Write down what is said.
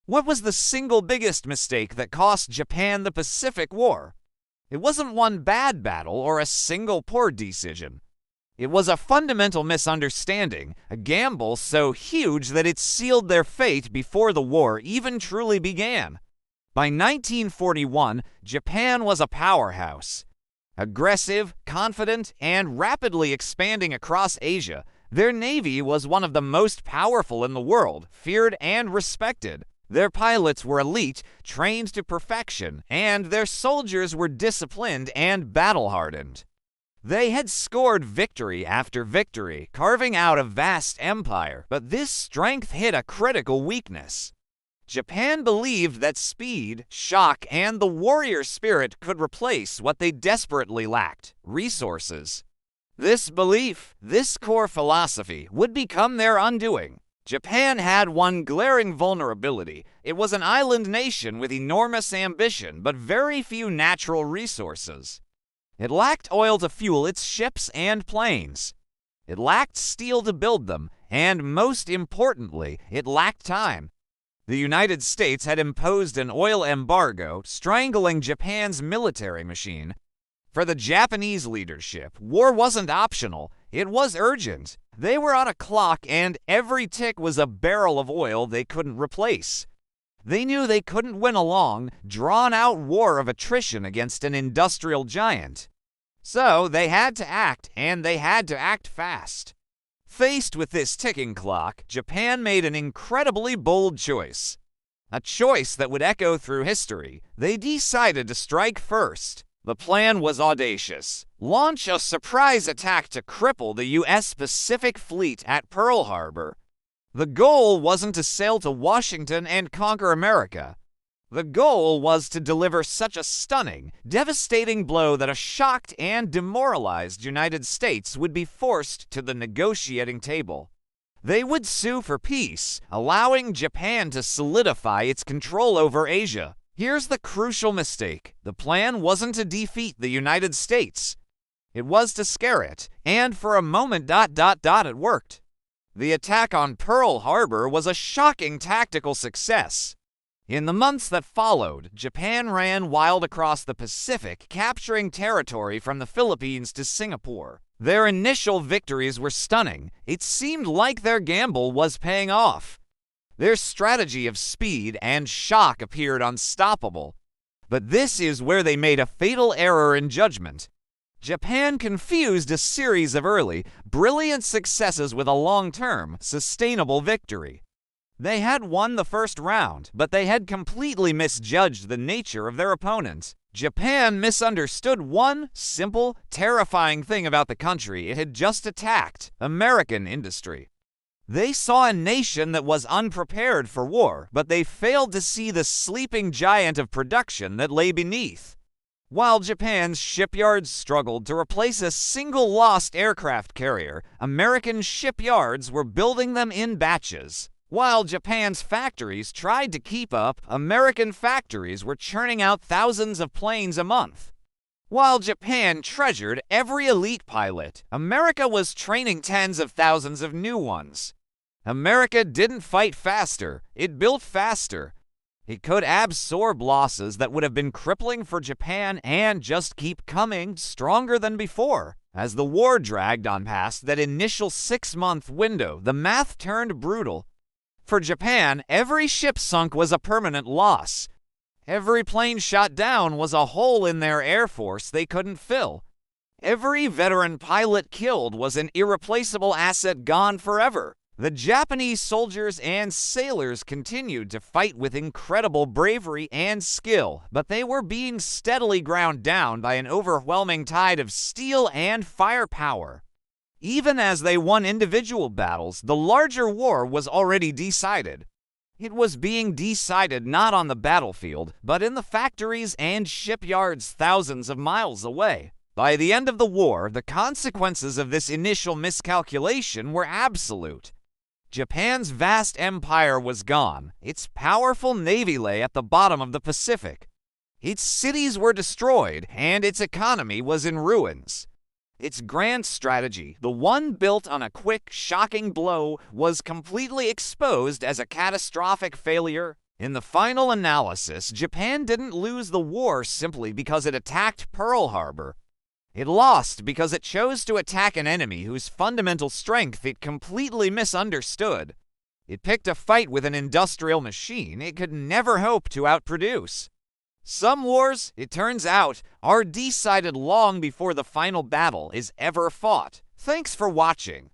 What was the single biggest mistake that cost Japan the Pacific War? It wasn't one bad battle or a single poor decision. It was a fundamental misunderstanding, a gamble so huge that it sealed their fate before the war even truly began. By 1941, Japan was a powerhouse. Aggressive, confident, and rapidly expanding across Asia, their navy was one of the most powerful in the world, feared and respected. Their pilots were elite, trained to perfection, and their soldiers were disciplined and battle-hardened. They had scored victory after victory, carving out a vast empire, but this strength hit a critical weakness. Japan believed that speed, shock, and the warrior spirit could replace what they desperately lacked: resources. This belief, this core philosophy, would become their undoing. Japan had one glaring vulnerability. It was an island nation with enormous ambition, but very few natural resources. It lacked oil to fuel its ships and planes. It lacked steel to build them, and most importantly, it lacked time. The United States had imposed an oil embargo, strangling Japan's military machine. For the Japanese leadership, war wasn't optional, it was urgent. They were on a clock, and every tick was a barrel of oil they couldn't replace. They knew they couldn't win a long, drawn-out war of attrition against an industrial giant. So they had to act, and they had to act fast. Faced with this ticking clock, Japan made an incredibly bold choice. A choice that would echo through history. They decided to strike first. The plan was audacious. Launch a surprise attack to cripple the U.S. Pacific Fleet at Pearl Harbor. The goal wasn't to sail to Washington and conquer America. The goal was to deliver such a stunning, devastating blow that a shocked and demoralized United States would be forced to the negotiating table. They would sue for peace, allowing Japan to solidify its control over Asia. Here's the crucial mistake. The plan wasn't to defeat the United States. It was to scare it, and for a moment it worked. The attack on Pearl Harbor was a shocking tactical success. In the months that followed, Japan ran wild across the Pacific, capturing territory from the Philippines to Singapore. Their initial victories were stunning. It seemed like their gamble was paying off. Their strategy of speed and shock appeared unstoppable. But this is where they made a fatal error in judgment. Japan confused a series of early, brilliant successes with a long-term, sustainable victory. They had won the first round, but they had completely misjudged the nature of their opponent. Japan misunderstood one simple, terrifying thing about the country it had just attacked: American industry. They saw a nation that was unprepared for war, but they failed to see the sleeping giant of production that lay beneath. While Japan's shipyards struggled to replace a single lost aircraft carrier, American shipyards were building them in batches. While Japan's factories tried to keep up, American factories were churning out thousands of planes a month. While Japan treasured every elite pilot, America was training tens of thousands of new ones. America didn't fight faster, it built faster. It could absorb losses that would have been crippling for Japan and just keep coming stronger than before. As the war dragged on past that initial 6-month window, the math turned brutal. For Japan, every ship sunk was a permanent loss. Every plane shot down was a hole in their air force they couldn't fill. Every veteran pilot killed was an irreplaceable asset gone forever. The Japanese soldiers and sailors continued to fight with incredible bravery and skill, but they were being steadily ground down by an overwhelming tide of steel and firepower. Even as they won individual battles, the larger war was already decided. It was being decided not on the battlefield, but in the factories and shipyards thousands of miles away. By the end of the war, the consequences of this initial miscalculation were absolute. Japan's vast empire was gone. Its powerful navy lay at the bottom of the Pacific. Its cities were destroyed, and its economy was in ruins. Its grand strategy, the one built on a quick, shocking blow, was completely exposed as a catastrophic failure. In the final analysis, Japan didn't lose the war simply because it attacked Pearl Harbor. It lost because it chose to attack an enemy whose fundamental strength it completely misunderstood. It picked a fight with an industrial machine it could never hope to outproduce. Some wars, it turns out, are decided long before the final battle is ever fought. Thanks for watching.